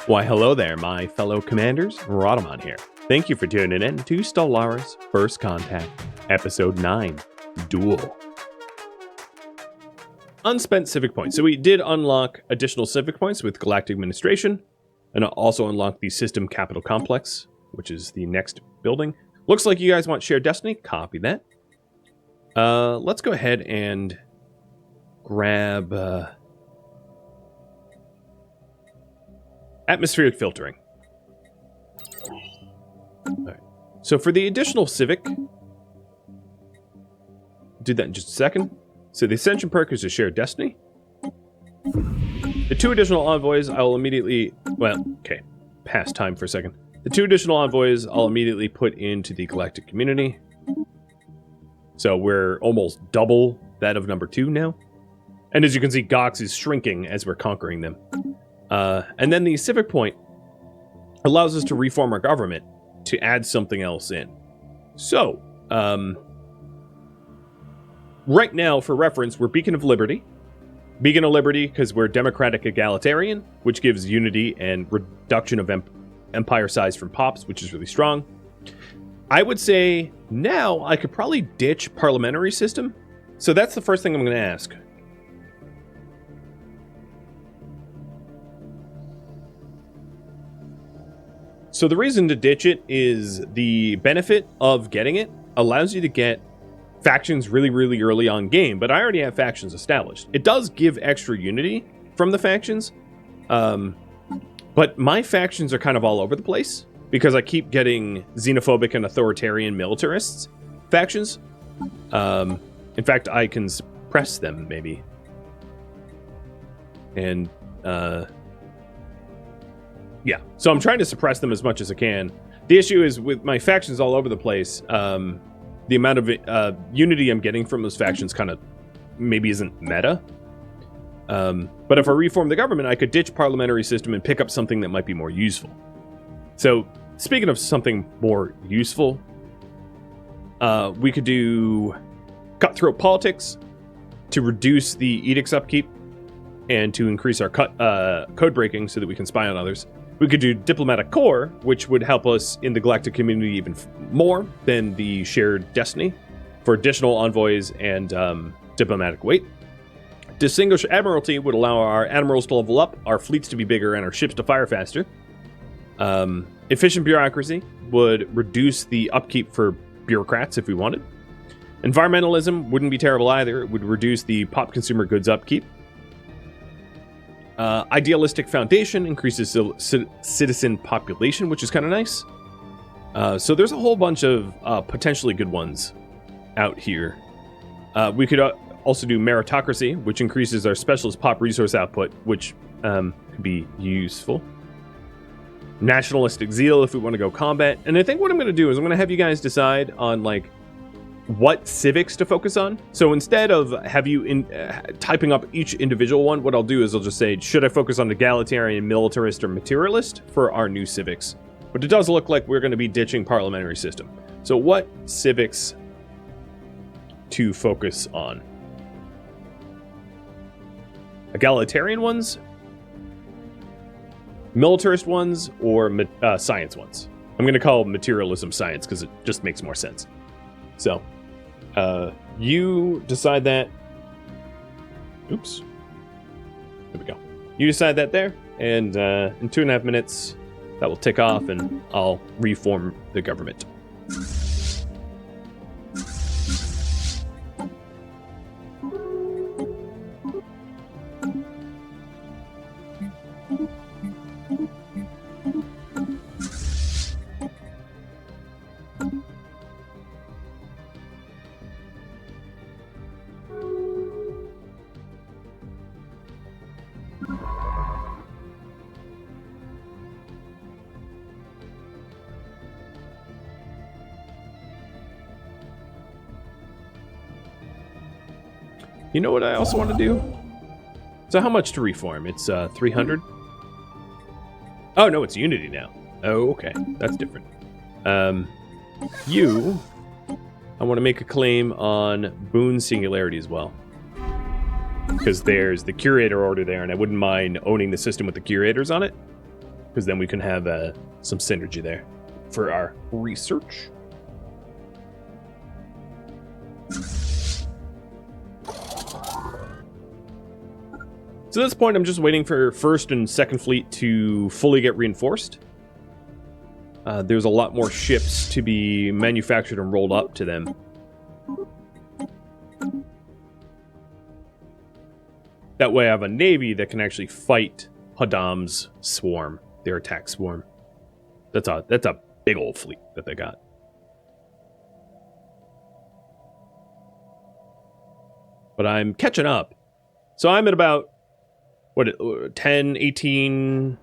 Why, hello there, my fellow commanders. Rhadamant here. Thank you for tuning in to Stellaris First Contact, Episode 9, Duel. Unspent civic points. So we did unlock additional civic points with Galactic Administration, and also unlock the System Capital Complex, which is the next building. Looks like you guys want Shared Destiny. Copy that. Let's go ahead and grab atmospheric filtering. All right. So for the additional civic, do that in just a second. So the Ascension perk is a Shared Destiny. The 2 additional envoys, I'll immediately... Well, okay. Past time for a second. The 2 additional envoys, I'll immediately put into the Galactic Community. So we're almost double that of number 2 now. And as you can see, Gox is shrinking as we're conquering them. And then the civic point allows us to reform our government to add something else in. So, right now, for reference, we're Beacon of Liberty. Beacon of Liberty because we're Democratic Egalitarian, which gives unity and reduction of empire size from pops, which is really strong. I would say now I could probably ditch Parliamentary system. So that's the first thing I'm going to ask. So the reason to ditch it is the benefit of getting it allows you to get factions really, really early on game, but I already have factions established. It does give extra unity from the factions, but my factions are kind of all over the place because I keep getting xenophobic and authoritarian militarists factions. In fact, I can suppress them maybe. And, yeah, so I'm trying to suppress them as much as I can. The issue is with my factions all over the place, the amount of unity I'm getting from those factions kind of maybe isn't meta. But if I reform the government, I could ditch parliamentary system and pick up something that might be more useful. So, speaking of something more useful, we could do cutthroat politics to reduce the edicts upkeep and to increase our code breaking so that we can spy on others. We could do Diplomatic Core, which would help us in the Galactic Community even more than the Shared Destiny for additional envoys and diplomatic weight. Distinguished Admiralty would allow our admirals to level up, our fleets to be bigger, and our ships to fire faster. Efficient Bureaucracy would reduce the upkeep for bureaucrats if we wanted. Environmentalism wouldn't be terrible either. It would reduce the pop consumer goods upkeep. Idealistic Foundation increases citizen population, which is kind of nice. So there's a whole bunch of potentially good ones out here. We could also do Meritocracy, which increases our specialist pop resource output, which could be useful. Nationalistic Zeal if we want to go combat. And I think what I'm going to do is I'm going to have you guys decide on like what civics to focus on. So instead of have you typing up each individual one, what I'll do is I'll just say, should I focus on Egalitarian, Militarist, or Materialist for our new civics? But it does look like we're going to be ditching Parliamentary system. So what civics to focus on? Egalitarian ones, Militarist ones, or science ones? I'm going to call materialism science because it just makes more sense. So, you decide that. Oops. There we go. You decide that there, and in 2.5 minutes, that will tick off, and I'll reform the government. You know what I also want to do? So how much to reform? It's 300? Oh, no, it's Unity now. Oh, okay. That's different. I want to make a claim on Boon Singularity as well. Because there's the Curator order there, and I wouldn't mind owning the system with the Curators on it. because then we can have some synergy there for our research. So at this point, I'm just waiting for First and Second Fleet to fully get reinforced. There's a lot more ships to be manufactured and rolled up to them. That way I have a navy that can actually fight Rhadamant's swarm, their attack swarm. That's a big old fleet that they got. But I'm catching up. So I'm at about, 10, 18,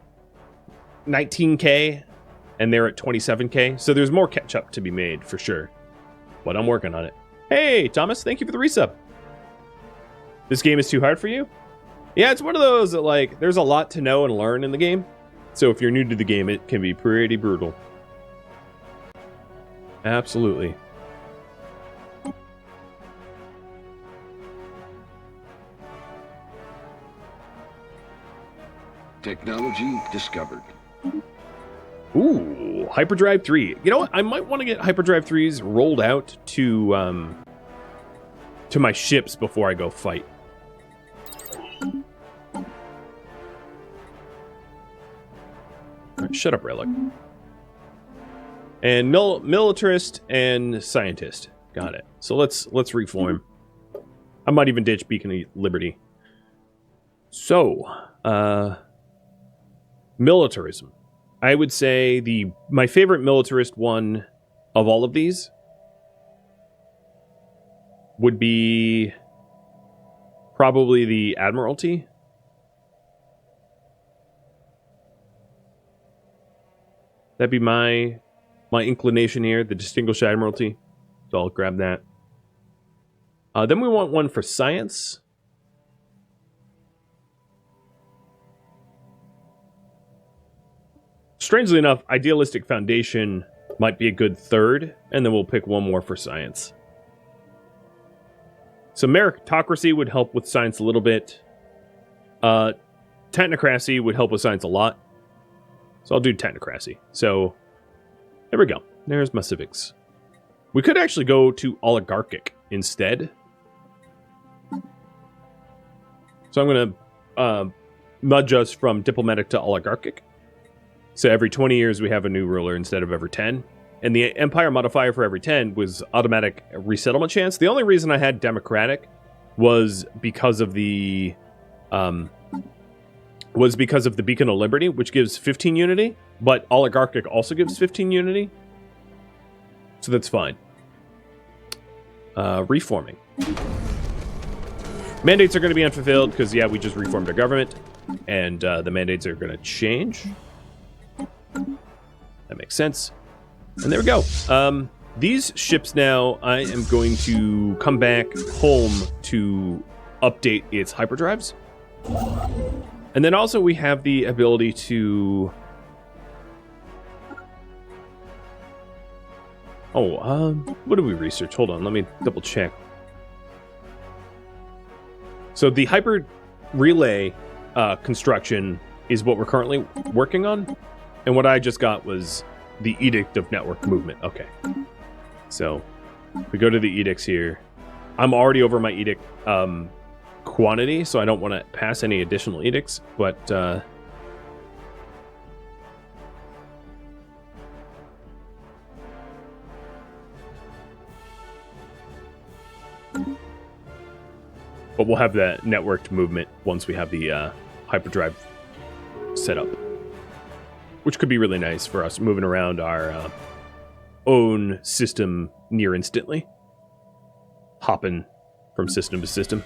19k, and they're at 27k. So there's more catch up to be made for sure. But I'm working on it. Hey, Thomas, thank you for the resub. This game is too hard for you? Yeah, it's one of those that, like, there's a lot to know and learn in the game. So if you're new to the game, it can be pretty brutal. Absolutely. Technology discovered. Ooh, Hyperdrive 3. You know what? I might want to get Hyperdrive 3s rolled out to my ships before I go fight. Right, shut up, Relic. And Militarist and Scientist. Got it. So let's reform. I might even ditch Beacon of Liberty. So, militarism. I would say my favorite militarist one of all of these would be probably the Admiralty. That'd be my inclination here, the Distinguished Admiralty. So I'll grab that. Then we want one for science. Strangely enough, Idealistic Foundation might be a good third, and then we'll pick one more for science. So meritocracy would help with science a little bit. Technocracy would help with science a lot. So I'll do technocracy. So there we go. There's my civics. We could actually go to oligarchic instead. So I'm going to nudge us from diplomatic to oligarchic. So every 20 years we have a new ruler instead of every 10. And the empire modifier for every 10 was automatic resettlement chance. The only reason I had democratic was because of the Beacon of Liberty, which gives 15 unity, but oligarchic also gives 15 unity. So that's fine. Reforming. Mandates are going to be unfulfilled because, yeah, we just reformed our government, and the mandates are going to change. That makes sense. And there we go. These ships now, I am going to come back home to update its hyperdrives. And then also we have the ability to... what did we research? Hold on, let me double check. So the hyper relay construction is what we're currently working on. And what I just got was the Edict of Network Movement. Okay. So we go to the edicts here. I'm already over my edict quantity, so I don't want to pass any additional edicts, but we'll have that networked movement once we have the hyperdrive set up, which could be really nice for us moving around our own system near instantly, hopping from system to system.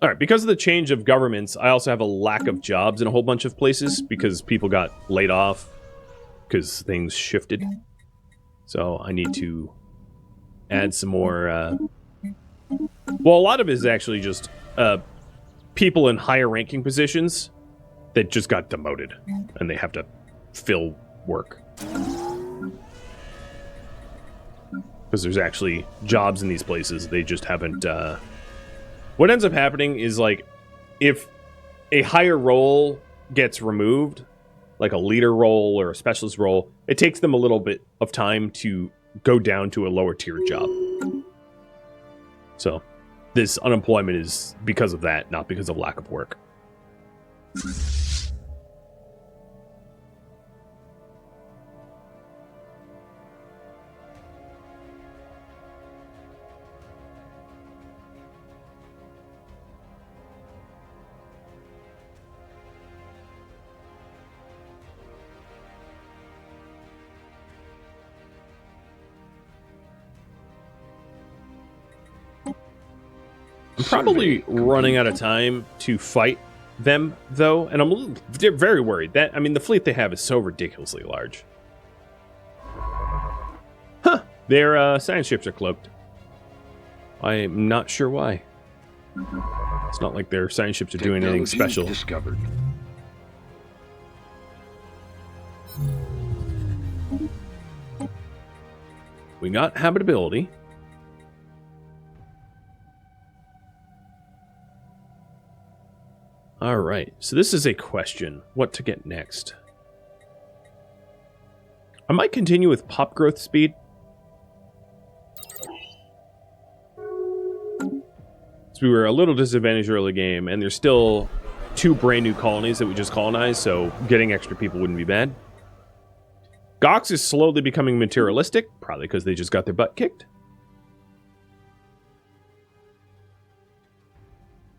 All right, because of the change of governments, I also have a lack of jobs in a whole bunch of places because people got laid off because things shifted. So I need to add some more... Well, a lot of it is actually just people in higher ranking positions that just got demoted and they have to fill work. Because there's actually jobs in these places, they just haven't What ends up happening is, like, if a higher role gets removed, like a leader role or a specialist role, it takes them a little bit of time to go down to a lower tier job. So this unemployment is because of that, not because of lack of work. I'm probably running out of time to fight them, though, and they're very worried. That, I mean, the fleet they have is so ridiculously large. Huh. Their science ships are cloaked. I'm not sure why. It's not like their science ships are doing anything special. Discovered. We got habitability. All right, so this is a question. What to get next? I might continue with pop growth speed. So we were a little disadvantaged early game, and there's still 2 brand new colonies that we just colonized, so getting extra people wouldn't be bad. Gox is slowly becoming materialistic, probably because they just got their butt kicked.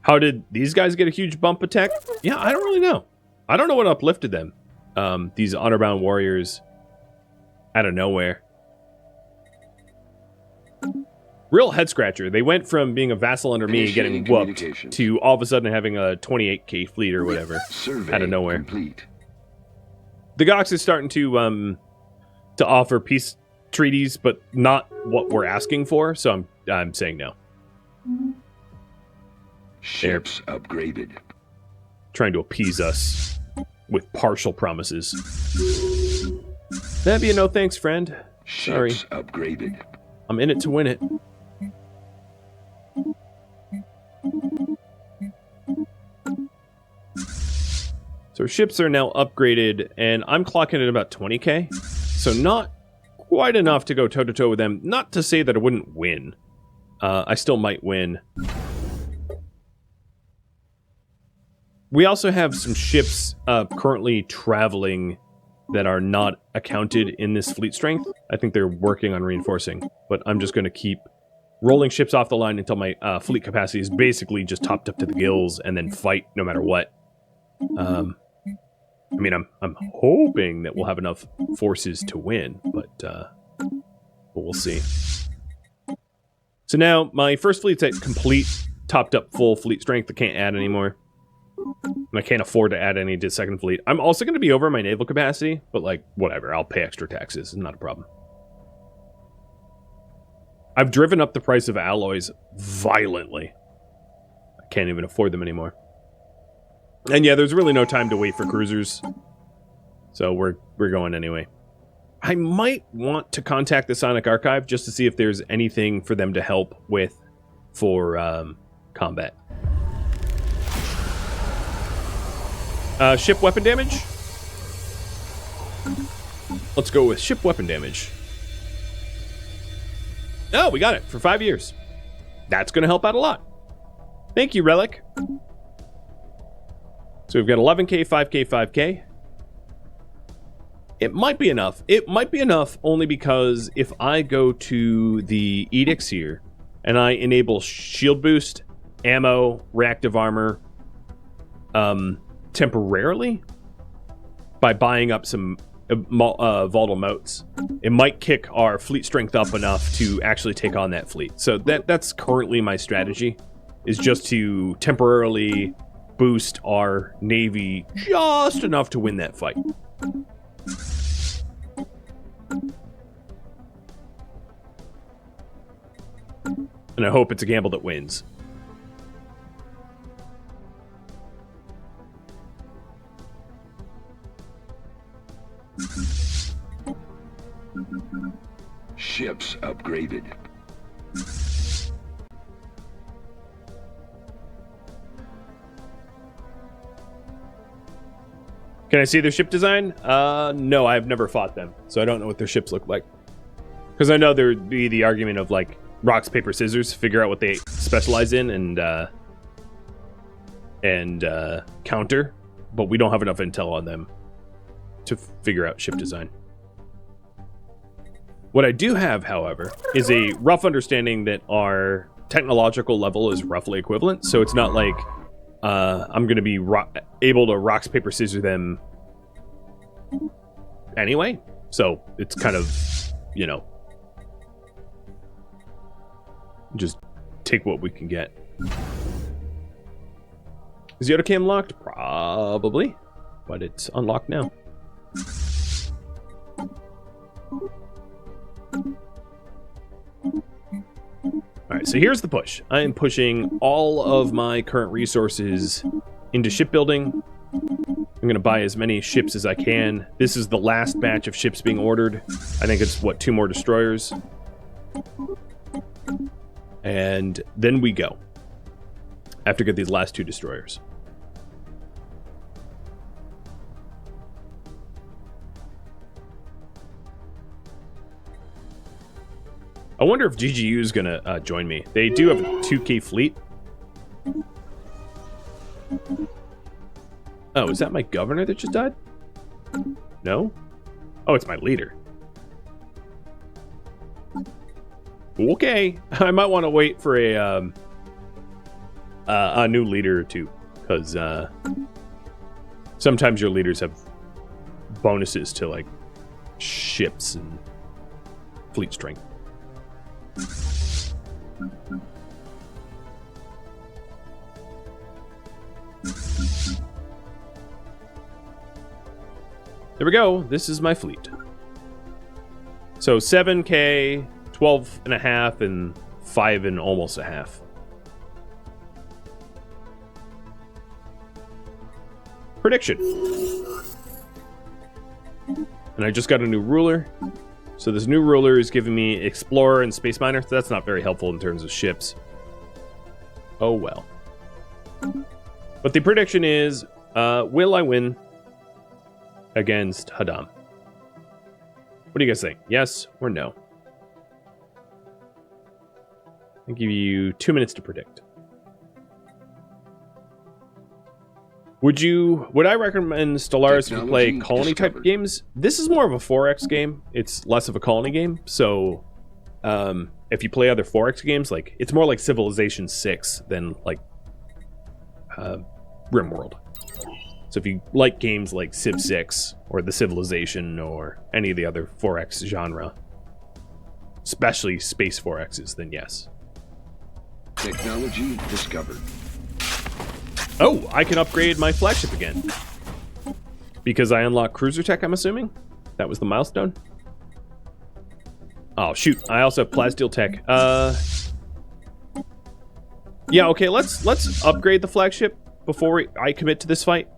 How did these guys get a huge bump attack? Yeah, I don't really know. I don't know what uplifted them. These honor-bound warriors out of nowhere. Real head-scratcher. They went from being a vassal under me getting whooped to all of a sudden having a 28k fleet or whatever out of nowhere. Complete. The Gox is starting to offer peace treaties, but not what we're asking for, so I'm saying no. Ships upgraded. Trying to appease us with partial promises. That'd be a no thanks, friend. Sorry. Ships upgraded. I'm in it to win it. So ships are now upgraded, and I'm clocking at about 20k. So not quite enough to go toe-to-toe with them. Not to say that I wouldn't win. I still might win. We also have some ships currently traveling that are not accounted in this fleet strength. I think they're working on reinforcing, but I'm just going to keep rolling ships off the line until my fleet capacity is basically just topped up to the gills, and then fight no matter what. I mean, I'm hoping that we'll have enough forces to win, but we'll see. So now my first fleet's at complete, topped up full fleet strength. I can't add anymore. And I can't afford to add any to second fleet. I'm also going to be over my naval capacity, but like, whatever. I'll pay extra taxes. It's not a problem. I've driven up the price of alloys violently. I can't even afford them anymore. And yeah, there's really no time to wait for cruisers. So we're going anyway. I might want to contact the Sonic Archive just to see if there's anything for them to help with for combat. Ship weapon damage? Let's go with ship weapon damage. Oh, we got it for 5 years. That's going to help out a lot. Thank you, Relic. So we've got 11k, 5k, 5k. It might be enough. It might be enough only because if I go to the edicts here and I enable shield boost, ammo, reactive armor, temporarily by buying up some volatile motes, it might kick our fleet strength up enough to actually take on that fleet. So that's currently my strategy, is just to temporarily boost our navy just enough to win that fight. And I hope it's a gamble that wins. Ships upgraded. Can I see their ship design? No, I've never fought them, so I don't know what their ships look like. Because I know there would be the argument of like rocks, paper, scissors, figure out what they specialize in and counter, but we don't have enough intel on them to figure out ship design. What I do have, however, is a rough understanding that our technological level is roughly equivalent, so it's not like I'm going to be able to rocks, paper, scissors them anyway. So it's kind of, you know, just take what we can get. Is the autocam locked? Probably, but it's unlocked now. Alright, so here's the push. I am pushing all of my current resources into shipbuilding. I'm going to buy as many ships as I can. This is the last batch of ships being ordered. I think it's, what, 2 more destroyers? And then we go. I have to get these last 2 destroyers. I wonder if GGU is going to join me. They do have a 2K fleet. Oh, is that my governor that just died? No? Oh, it's my leader. Okay. I might want to wait for a new leader or two, because sometimes your leaders have bonuses to, like, ships and fleet strength. There we go. This is my fleet. So 7K, 12 and a half, and 5 and almost a half. Prediction. And I just got a new ruler. So this new ruler is giving me Explorer and Space Miner. So that's not very helpful in terms of ships. Oh well. But the prediction is, will I win against Rhadamant? What do you guys think? Yes or no? I'll give you 2 minutes to predict. Would I recommend Stellaris if you play colony type games? This is more of a 4X game. It's less of a colony game. So if you play other 4X games, like it's more like Civilization 6 than like RimWorld. So if you like games like Civ 6 or The Civilization or any of the other 4X genre, especially space 4Xs, then yes. Technology discovered. Oh, I can upgrade my flagship again. Because I unlocked cruiser tech, I'm assuming? That was the milestone? Oh, shoot. I also have plasteel tech. Yeah, okay, let's upgrade the flagship before I commit to this fight.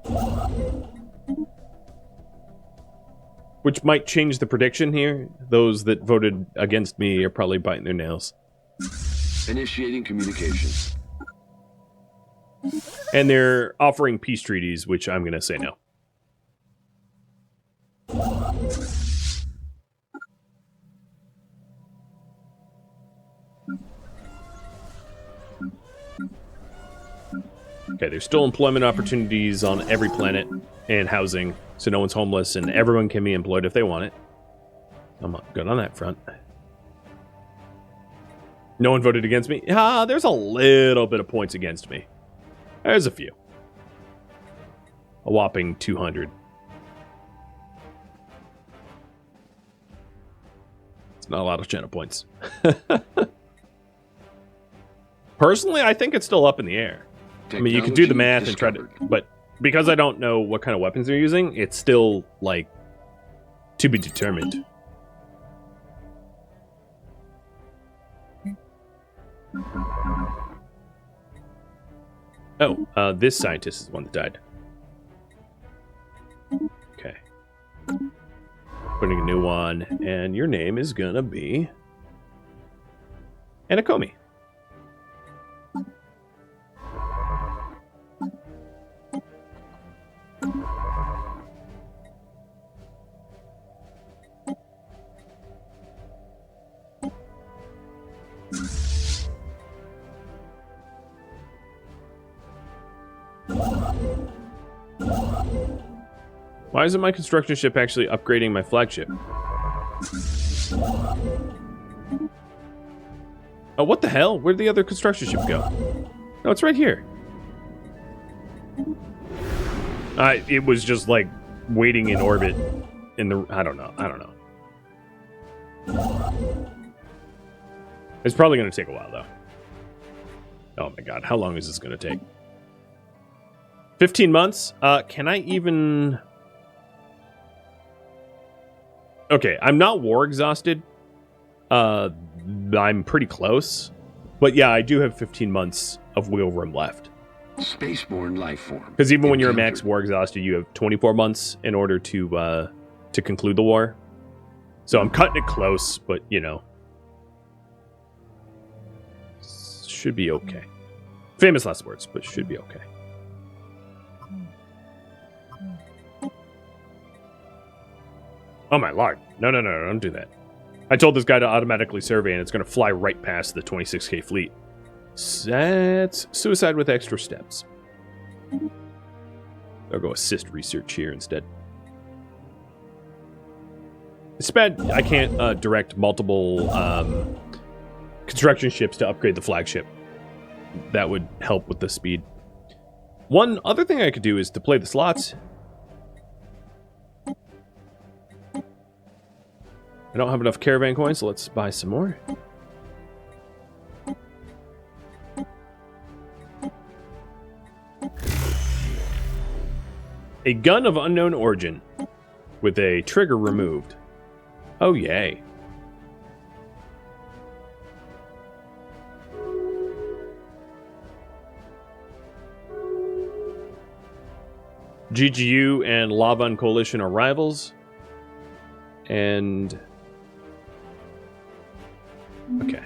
Which might change the prediction here. Those that voted against me are probably biting their nails. Initiating communication. And they're offering peace treaties, which I'm going to say no. Okay, there's still employment opportunities on every planet and housing, so no one's homeless and everyone can be employed if they want it. I'm good on that front. No one voted against me? There's a little bit of points against me. There's a few. A whopping 200. It's not a lot of channel points. Personally, I think it's still up in the air. I mean, you can do the math and try to... But because I don't know what kind of weapons they're using, it's still, like, to be determined. Oh, this scientist is the one that died. Okay. Putting a new one, and your name is gonna be... Anakomi. Why isn't my construction ship actually upgrading my flagship? Oh, what the hell? Where'd the other construction ship go? No, it's right here. It was just like waiting in orbit in the... I don't know. It's probably going to take a while, though. Oh my god, how long is this going to take? 15 months? Can I even... Okay, I'm not war exhausted. I'm pretty close. But yeah, I do have 15 months of wiggle room left. Spaceborne life form. Because even when you're max war exhausted, you have 24 months in order to conclude the war. So I'm cutting it close, but you know, should be okay. Famous last words, but should be okay. Oh my lord! No! Don't do that. I told this guy to automatically survey, and it's going to fly right past the 26K fleet. That's suicide with extra steps. I'll go assist research here instead. It's bad I can't direct multiple construction ships to upgrade the flagship. That would help with the speed. One other thing I could do is to play the slots. I don't have enough caravan coins, so let's buy some more. A gun of unknown origin with a trigger removed. Oh, yay. GGU and Lavan Coalition are rivals. And... okay.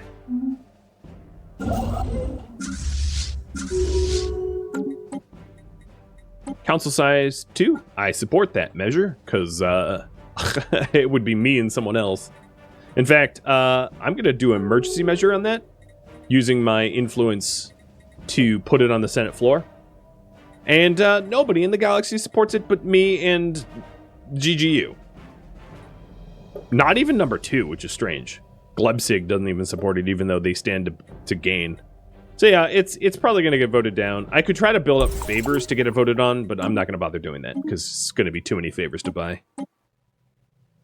Council size 2. I support that measure, because it would be me and someone else. In fact, I'm going to do an emergency measure on that, using my influence to put it on the Senate floor. And nobody in the galaxy supports it but me and GGU. Not even number 2, which is strange. Glebsig doesn't even support it, even though they stand to gain. So yeah, it's probably going to get voted down. I could try to build up favors to get it voted on, but I'm not going to bother doing that, because it's going to be too many favors to buy.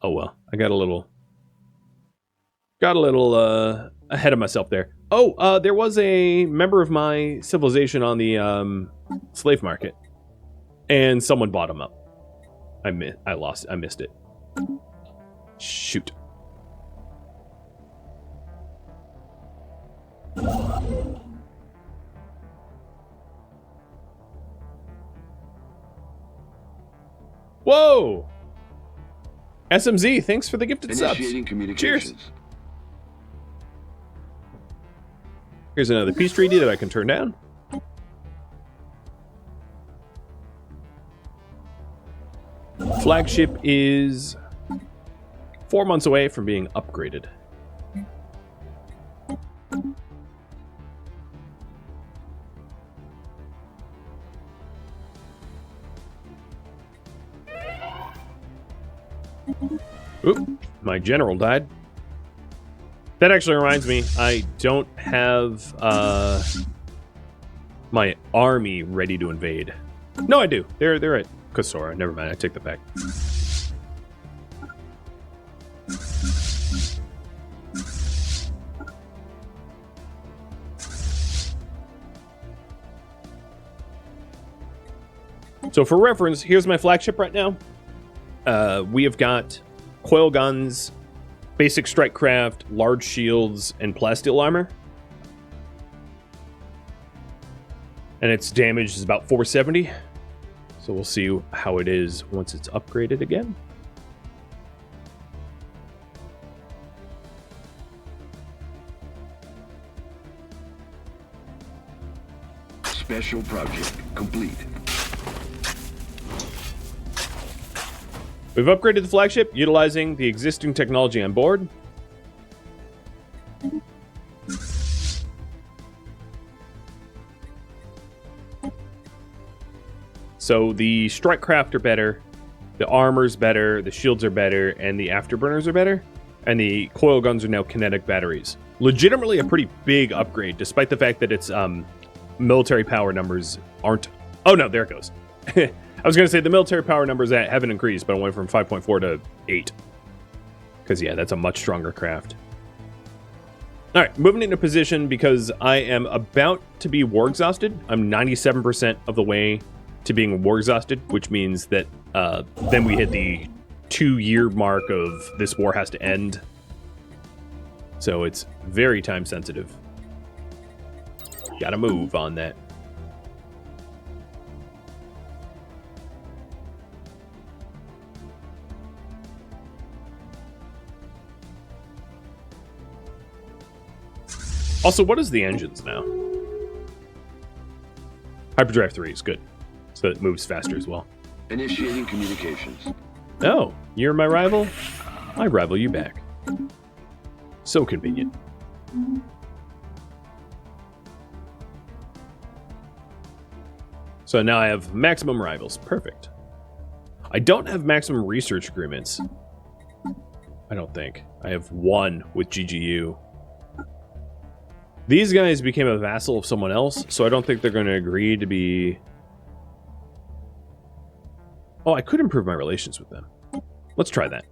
Oh well, I got a little ahead of myself there. Oh, there was a member of my civilization on the slave market, and someone bought him up. I missed it. Shoot. Whoa! SMZ, thanks for the gifted subs. Cheers. Here's another peace treaty that I can turn down. Flagship is 4 months away from being upgraded. Oop, my general died. That actually reminds me, I don't have my army ready to invade. No, I do. They're at Kasora. Never mind, I take that back. So for reference, here's my flagship right now. We have got coil guns, basic strike craft, large shields, and plasteel armor. And its damage is about 470. So we'll see how it is once it's upgraded again. Special project complete. We've upgraded the flagship utilizing the existing technology on board. So the strike craft are better, the armor's better, the shields are better, and the afterburners are better. And the coil guns are now kinetic batteries. Legitimately a pretty big upgrade, despite the fact that its military power numbers aren't... Oh no, there it goes. I was going to say the military power numbers haven't increased, but it went from 5.4 to 8. Because, yeah, that's a much stronger craft. All right, moving into position because I am about to be war exhausted. I'm 97% of the way to being war exhausted, which means that then we hit the 2-year mark of this war has to end. So it's very time sensitive. Gotta move on that. Also, what is the engines now? Hyperdrive 3 is good. So it moves faster as well. Initiating communications. Oh, you're my rival? I rival you back. So convenient. So now I have maximum rivals. Perfect. I don't have maximum research agreements. I don't think. I have one with GGU. These guys became a vassal of someone else, so I don't think they're going to agree to be... Oh, I could improve my relations with them. Let's try that.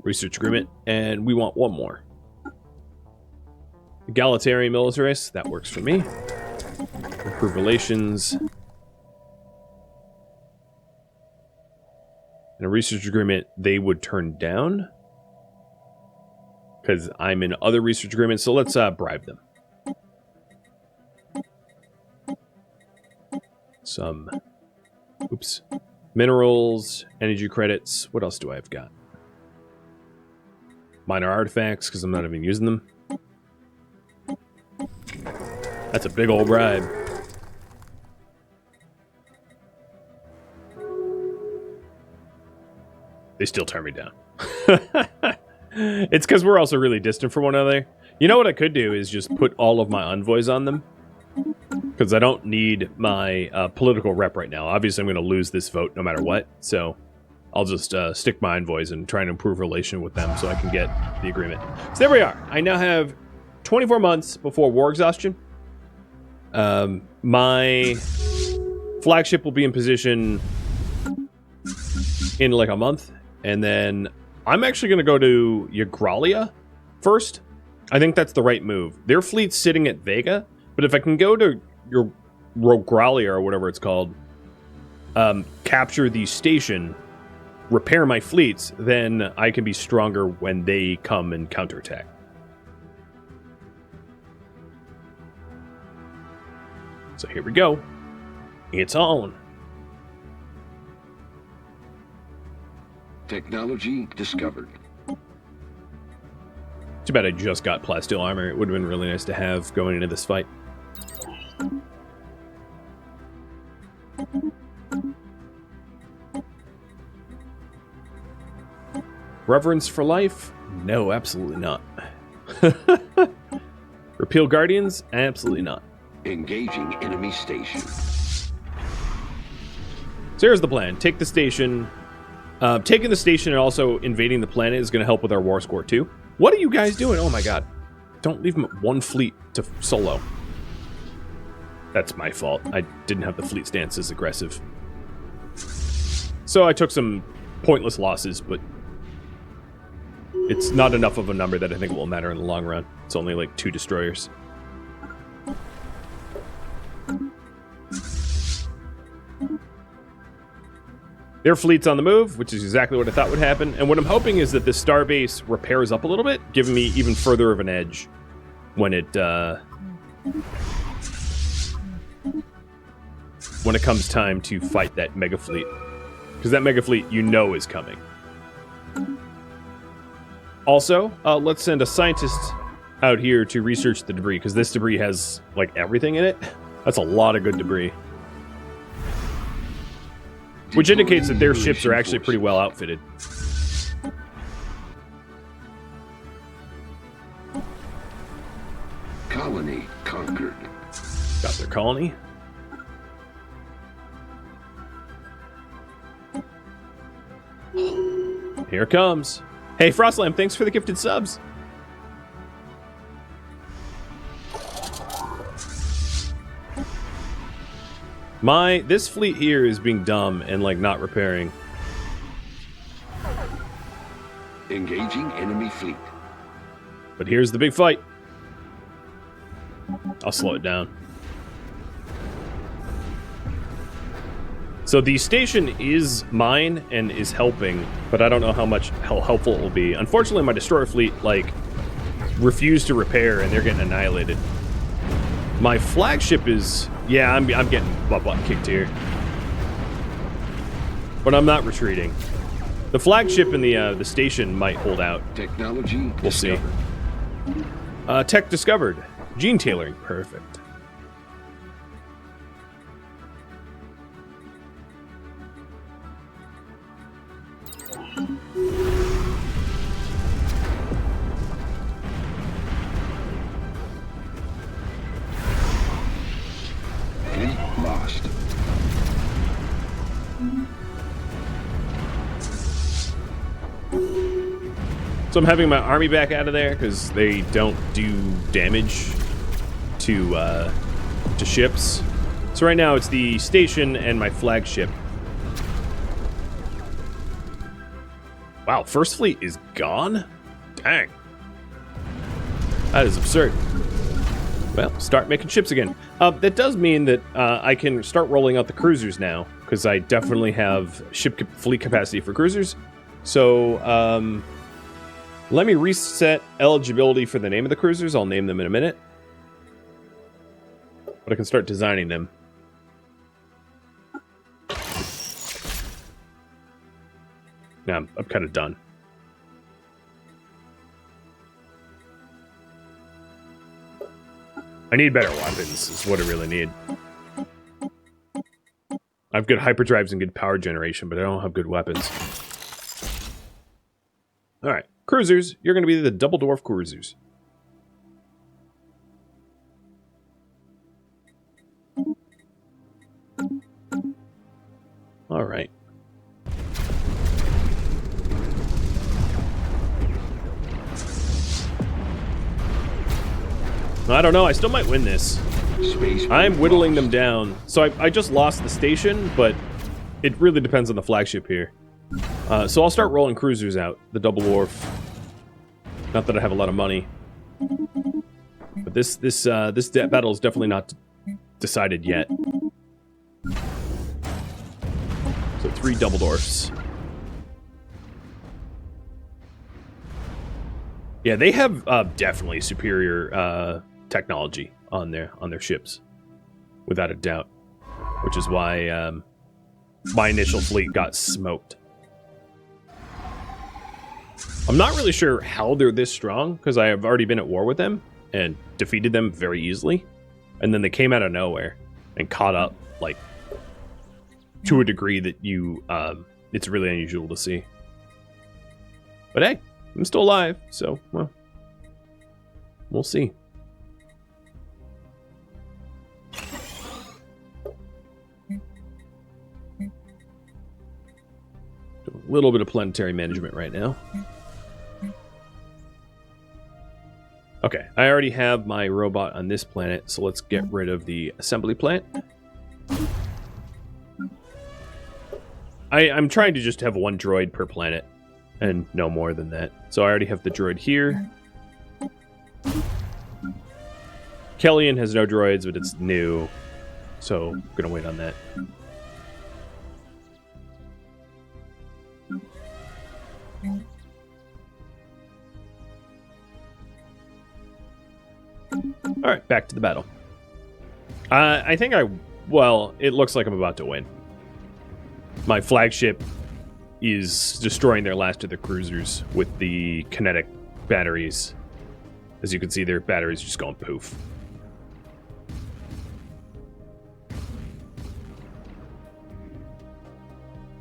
Research agreement, and we want one more. Egalitarian Militarist, that works for me. Improve relations. And a research agreement they would turn down. Because I'm in other research agreements, so let's bribe them. Some... Oops. Minerals, energy credits. What else do I have got? Minor artifacts, because I'm not even using them. That's a big old bribe. They still turn me down. It's because we're also really distant from one another. You know what I could do is just put all of my envoys on them. Because I don't need my political rep right now. Obviously, I'm going to lose this vote no matter what. So I'll just stick my envoys and try and improve relation with them so I can get the agreement. So there we are. I now have 24 months before war exhaustion. My flagship will be in position in like a month. And then I'm actually going to go to Yagralia first. I think that's the right move. Their fleet's sitting at Vega. But if I can go to your Rogralia or whatever it's called, capture the station, repair my fleets, then I can be stronger when they come and counterattack. So here we go. It's on. Technology discovered. Too bad I just got plasteel armor. It would have been really nice to have going into this fight. Reverence for life? No, absolutely not. Repeal Guardians? Absolutely not. Engaging enemy station. So here's the plan. Take the station. Taking the station and also invading the planet is going to help with our war score too. What are you guys doing? Oh my god. Don't leave them at one fleet to solo. That's my fault. I didn't have the fleet stance as aggressive. So I took some pointless losses, but it's not enough of a number that I think will matter in the long run. It's only like 2 destroyers. Their fleet's on the move, which is exactly what I thought would happen. And what I'm hoping is that this starbase repairs up a little bit, giving me even further of an edge when it comes time to fight that mega fleet. Because that mega fleet, you know, is coming. Also, let's send a scientist out here to research the debris, because this debris has, like, everything in it. That's a lot of good debris. Which indicates that their ships are actually pretty well outfitted. Colony conquered. Got their colony. Here it comes. Hey, Frostlam, thanks for the gifted subs. This fleet here is being dumb and, like, not repairing. Engaging enemy fleet. But here's the big fight. I'll slow it down. So the station is mine and is helping, but I don't know how helpful it will be. Unfortunately, my destroyer fleet, like, refused to repair and they're getting annihilated. My flagship is... Yeah, I'm getting butt kicked here. But I'm not retreating. The flagship and the station might hold out. Technology We'll discovered. see. Tech discovered. Gene tailoring. Perfect. Fleet lost. So I'm having my army back out of there because they don't do damage to ships. So right now it's the station and my flagship. Wow, first fleet is gone? Dang. That is absurd. Well, start making ships again. That does mean that I can start rolling out the cruisers now, because I definitely have fleet capacity for cruisers. So, let me reset eligibility for the name of the cruisers. I'll name them in a minute. But I can start designing them. Now, I'm kind of done. I need better weapons, is what I really need. I have good hyperdrives and good power generation, but I don't have good weapons. Alright, cruisers. You're going to be the double dwarf cruisers. Alright. I don't know, I still might win this. I'm whittling them down. So I just lost the station, but it really depends on the flagship here. So I'll start rolling cruisers out, the double dwarf. Not that I have a lot of money. But this battle is definitely not decided yet. So 3 double dwarfs. Yeah, they have definitely superior technology on their ships, without a doubt. Which is why my initial fleet got smoked. I'm not really sure how they're this strong, because I have already been at war with them and defeated them very easily. And then they came out of nowhere and caught up, like, to a degree that it's really unusual to see. But hey, I'm still alive, so, well, we'll see. Do a little bit of planetary management right now. Okay, I already have my robot on this planet, so let's get rid of the assembly plant. I'm trying to just have 1 droid per planet, and no more than that. So I already have the droid here. Kellyan has no droids, but it's new, so I'm gonna wait on that. All right, back to the battle. I think well, it looks like I'm about to win. My flagship is destroying their last of the cruisers with the kinetic batteries. As you can see, their batteries just going poof.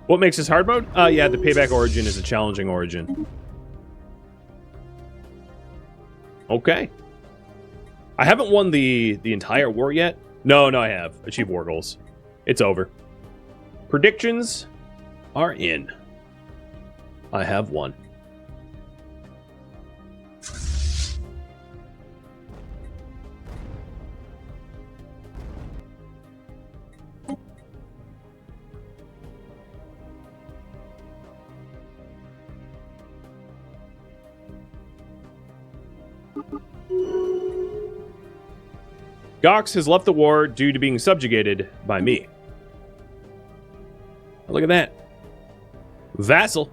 What makes this hard mode? Yeah, the Payback origin is a challenging origin. Okay. I haven't won the entire war yet. No, I have. Achieved war goals. It's over. Predictions are in. I have one. Gox has left the war due to being subjugated by me. Look at that. Vassal.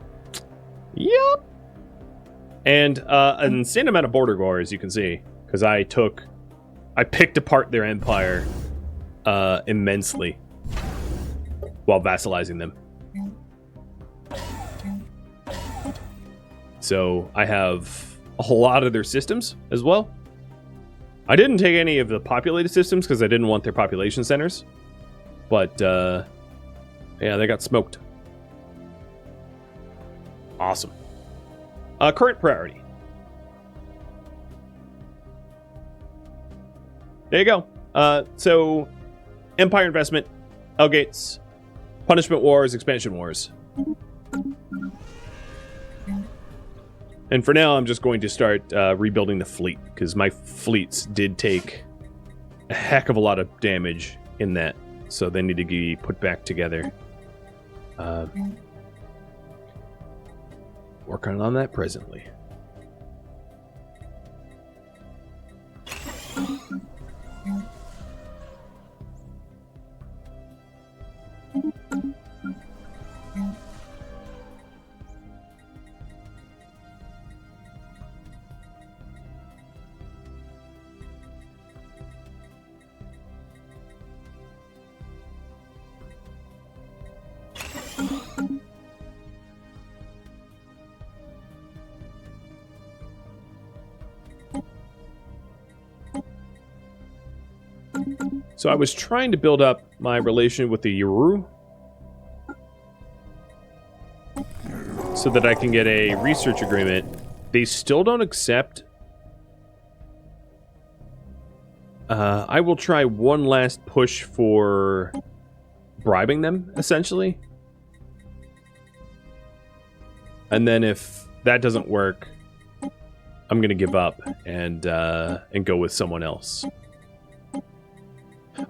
Yup. And an insane amount of border war, as you can see, because I picked apart their empire immensely while vassalizing them. So I have a lot of their systems as well. I didn't take any of the populated systems because I didn't want their population centers. But, yeah, they got smoked. Awesome. Current priority. There you go. So, Empire investment, Hellgates, punishment wars, expansion wars. And for now, I'm just going to start rebuilding the fleet, because my fleets did take a heck of a lot of damage in that, so they need to be put back together. Working on that presently. So I was trying to build up my relation with the Yuru so that I can get a research agreement. They still don't accept. I will try one last push for bribing them, essentially. And then if that doesn't work, I'm going to give up and go with someone else.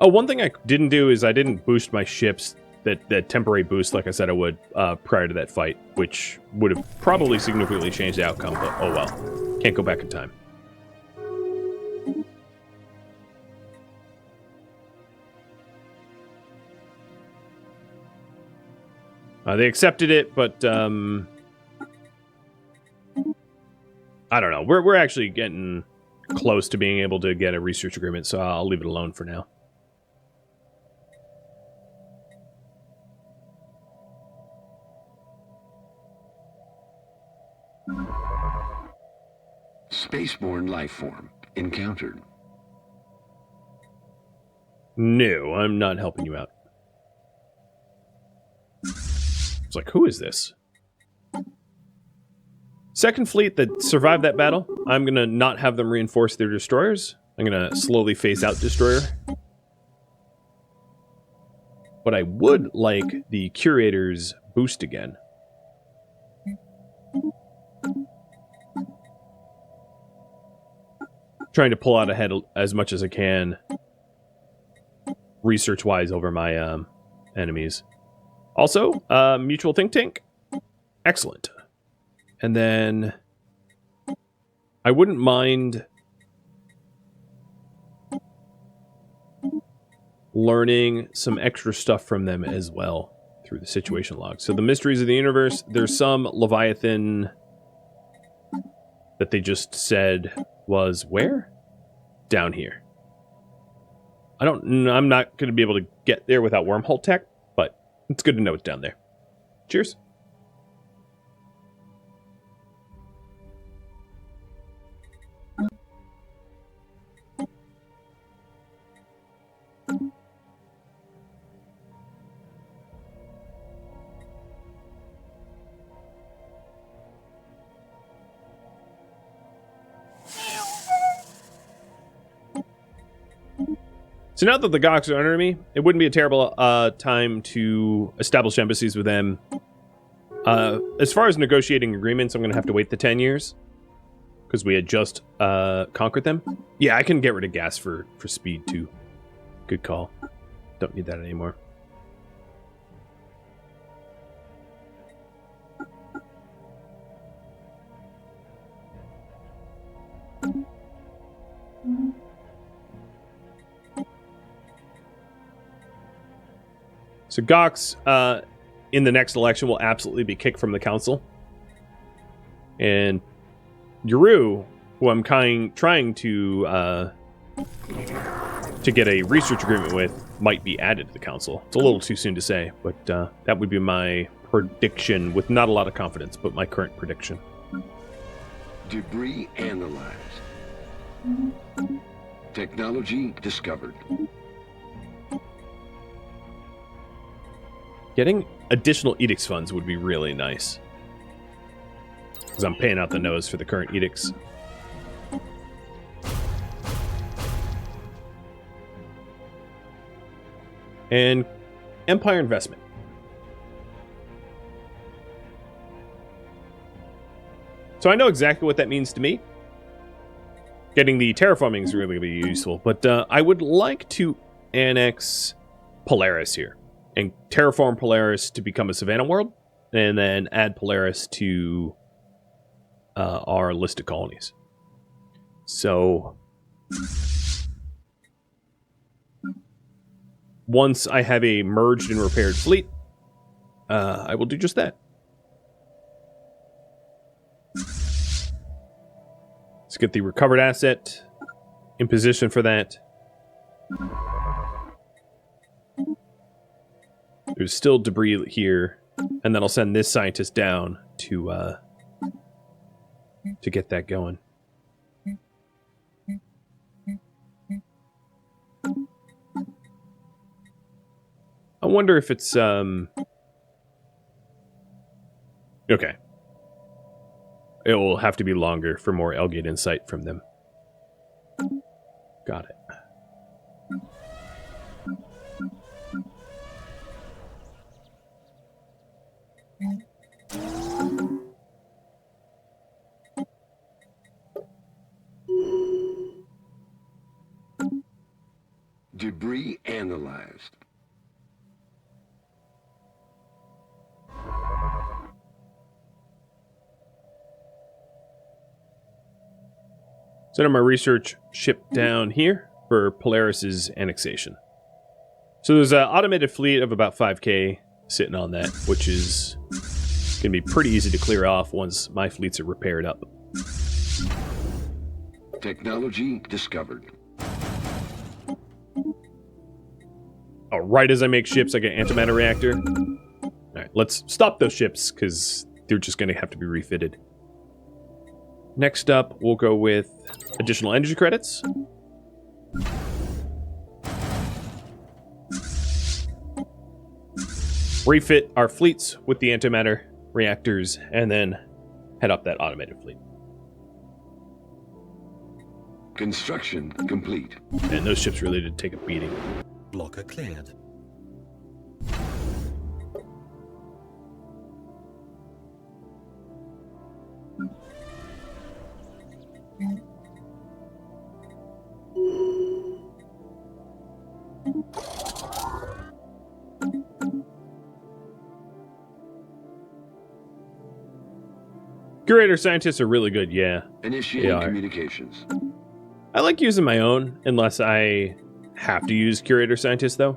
Oh, one thing I didn't do is I didn't boost my ships, that temporary boost like I said I would prior to that fight, which would have probably significantly changed the outcome, but oh well. Can't go back in time. They accepted it, but I don't know. We're actually getting close to being able to get a research agreement, so I'll leave it alone for now. Spaceborne life form encountered. No, I'm not helping you out. It's like, who is this? Second fleet that survived that battle. I'm going to not have them reinforce their destroyers. I'm going to slowly phase out destroyer. But I would like the Curator's boost again. Trying to pull out ahead as much as I can, research-wise, over my enemies. Also, mutual think tank. Excellent. And then I wouldn't mind learning some extra stuff from them as well through the situation log. So the mysteries of the universe, there's some Leviathan that they just said was where? Down here. I'm not going to be able to get there without wormhole tech, but it's good to know it's down there. Cheers. So now that the Gox are under me, it wouldn't be a terrible time to establish embassies with them As far as negotiating agreements, I'm going to have to wait the 10 years. Because we had just conquered them. Yeah, I can get rid of gas for speed, too. Good call. Don't need that anymore. So Gox, in the next election, will absolutely be kicked from the council. And Yuru, who I'm trying to get a research agreement with, might be added to the council. It's a little too soon to say, but that would be my prediction, with not a lot of confidence, but my current prediction. Debris analyzed. Technology discovered. Getting additional edicts funds would be really nice. Because I'm paying out the nose for the current edicts. And Empire investment. So I know exactly what that means to me. Getting the terraforming is really going to be useful. But I would like to annex Polaris here. And terraform Polaris to become a Savannah world. And then add Polaris to our list of colonies. So once I have a merged and repaired fleet, I will do just that. Let's get the recovered asset in position for that. There's still debris here, and then I'll send this scientist down to get that going. I wonder if it's okay. It will have to be longer for more Elgate insight from them. Got it. Debris analyzed. Send my research ship down here for Polaris's annexation. So there's an automated fleet of about 5k sitting on that, which is going to be pretty easy to clear off once my fleets are repaired up. Technology discovered. Oh, right as I make ships, I get antimatter reactor. All right, let's stop those ships because they're just going to have to be refitted. Next up, we'll go with additional energy credits. Refit our fleets with the antimatter reactors, and then head up that automated fleet. Construction complete. And those ships really did take a beating. Blocker cleared. Curator scientists are really good, yeah. Initiating communications. I like using my own, unless I have to use curator scientists, though.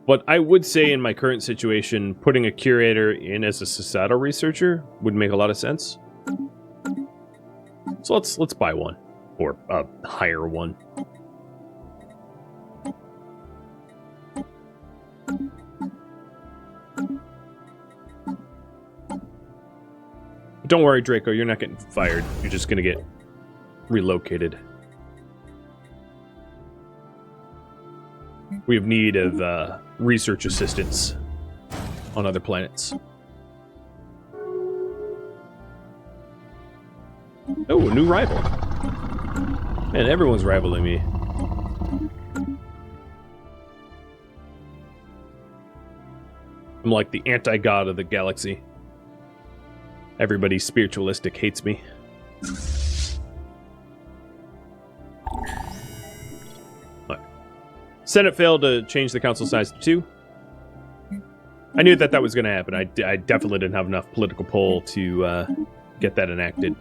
But I would say in my current situation, putting a curator in as a societal researcher would make a lot of sense. So let's buy one, or hire one. Don't worry, Draco, you're not getting fired. You're just going to get relocated. We have need of research assistants on other planets. Oh, a new rival. Man, everyone's rivaling me. I'm like the anti-god of the galaxy. Everybody spiritualistic hates me. Right. Senate failed to change the council size to 2. I knew that was going to happen. I definitely didn't have enough political pull to get that enacted.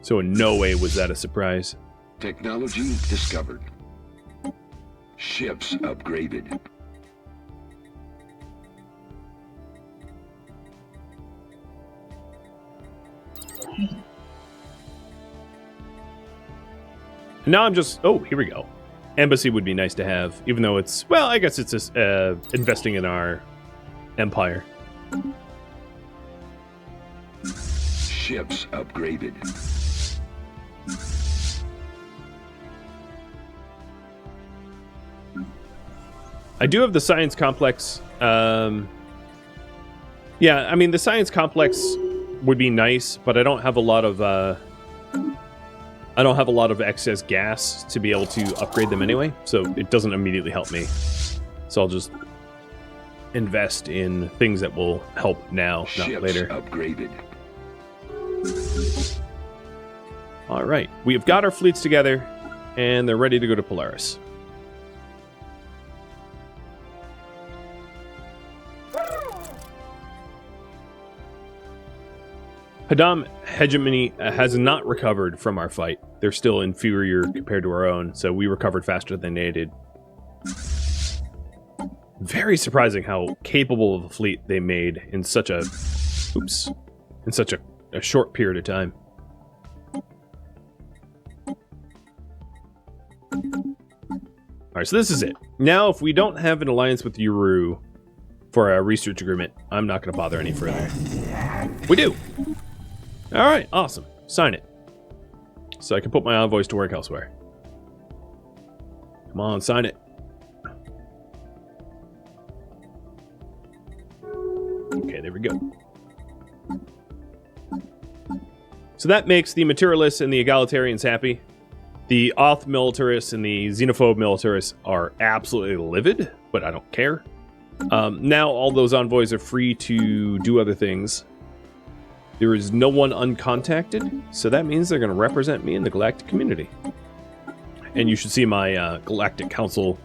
So in no way was that a surprise. Technology discovered. Ships upgraded. And now I'm just... Oh, here we go. Embassy would be nice to have, even though it's... Well, I guess it's just, investing in our empire. Ships upgraded. I do have the science complex. Yeah, I mean, the science complex would be nice, but I don't have a lot of... I don't have a lot of excess gas to be able to upgrade them anyway, so it doesn't immediately help me. So I'll just invest in things that will help now, not later. Upgraded. All right, we've got our fleets together, and they're ready to go to Polaris. Hadam hegemony has not recovered from our fight. They're still inferior compared to our own, so we recovered faster than they did. Very surprising how capable of a fleet they made in such a... Oops. In such a short period of time. Alright, so this is it. Now, if we don't have an alliance with Uru for a research agreement, I'm not going to bother any further. We do! Alright, awesome. Sign it. So I can put my envoys to work elsewhere. Come on, sign it. Okay, there we go. So that makes the Materialists and the Egalitarians happy. The Oth Militarists and the Xenophobe Militarists are absolutely livid, but I don't care. Now all those envoys are free to do other things. There is no one uncontacted, so that means they're going to represent me in the Galactic community. And you should see my Galactic Council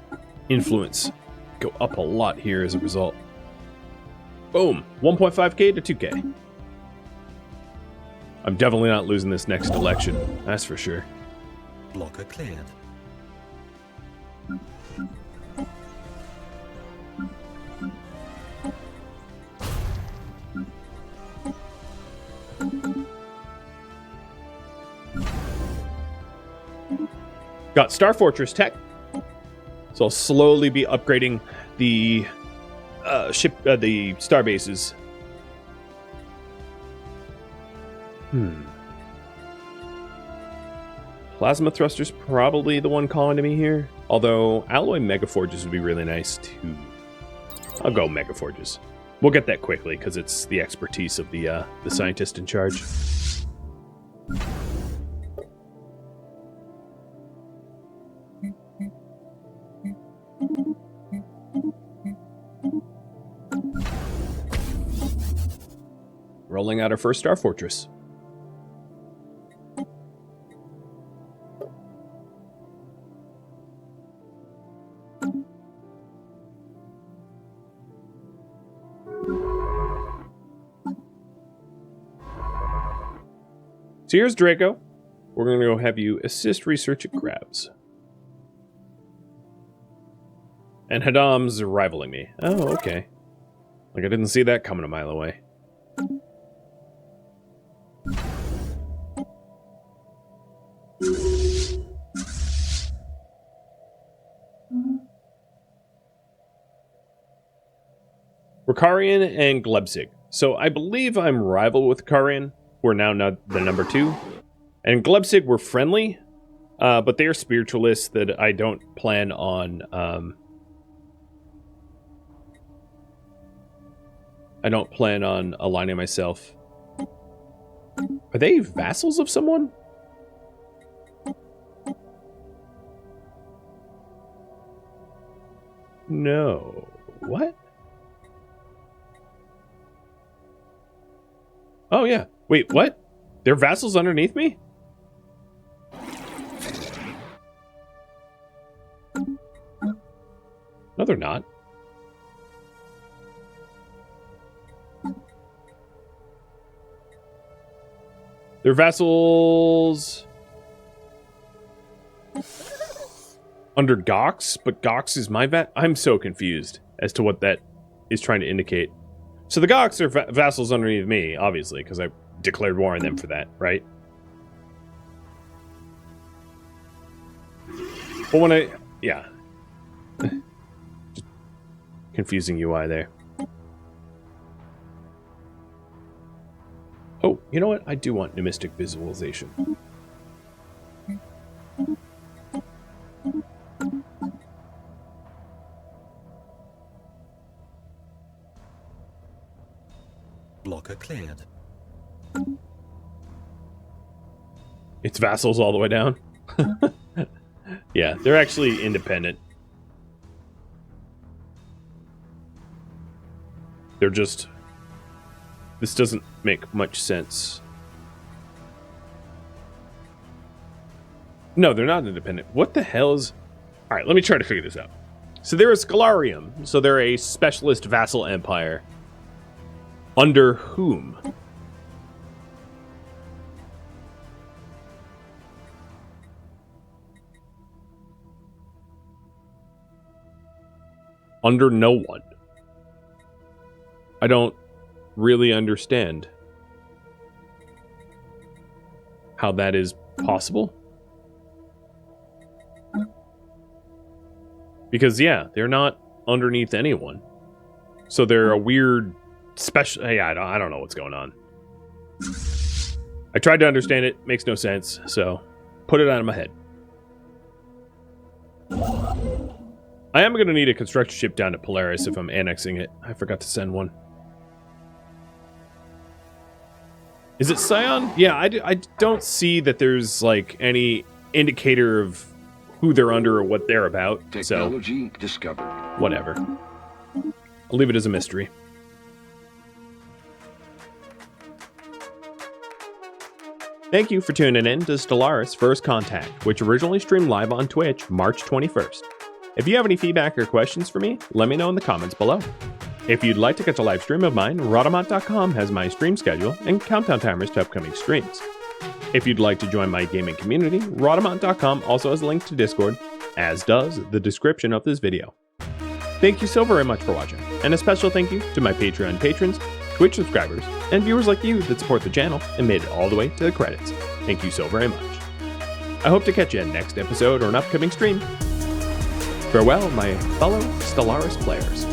influence go up a lot here as a result. Boom! 1.5k to 2k. I'm definitely not losing this next election, that's for sure. Blocker cleared. Got Star Fortress tech, so I'll slowly be upgrading the the star bases. Plasma thrusters probably the one calling to me here. Although alloy megaforges would be really nice too. I'll go megaforges. We'll get that quickly because it's the expertise of the scientist in charge. Rolling out our first Star Fortress. So here's Draco. We're going to go have you assist research at Grabs. And Hadam's rivaling me. Oh, okay. Like I didn't see that coming a mile away. Ricarian and Glebsig. So I believe I'm rival with Ricarian. We're now the number 2. And Glebsig were friendly, but they are spiritualists that I don't plan on... I don't plan on aligning myself. Are they vassals of someone? No. What? Oh, yeah. Wait, what? They're vassals underneath me? No, they're not. They're vassals under Gox, but Gox is my I'm so confused as to what that is trying to indicate. So the Gox are vassals underneath me, obviously, because I declared war on them for that, right? But when I... Yeah. Just confusing UI there. Oh, you know what? I do want numismatic visualization. Blocker cleared. It's vassals all the way down. Yeah, they're actually independent. They're just... This doesn't make much sense. No, they're not independent. What the hell is... Alright, let me try to figure this out. So they're a Scholarium. So they're a specialist vassal empire. Under whom? Under no one. I don't really understand how that is possible. Because, yeah, they're not underneath anyone. So they're a weird special... Hey, I don't know what's going on. I tried to understand it. Makes no sense. So, put it out of my head. I am going to need a construction ship down to Polaris if I'm annexing it. I forgot to send one. Is it Scion? Yeah, I don't see that there's, like, any indicator of who they're under or what they're about. Technology discovered. Whatever. I'll leave it as a mystery. Thank you for tuning in to Stellaris First Contact, which originally streamed live on Twitch March 21st. If you have any feedback or questions for me, let me know in the comments below. If you'd like to catch a live stream of mine, Rhadamant.com has my stream schedule and countdown timers to upcoming streams. If you'd like to join my gaming community, Rhadamant.com also has a link to Discord, as does the description of this video. Thank you so very much for watching, and a special thank you to my Patreon patrons, Twitch subscribers, and viewers like you that support the channel and made it all the way to the credits. Thank you so very much. I hope to catch you in next episode or an upcoming stream. Farewell, my fellow Stellaris players.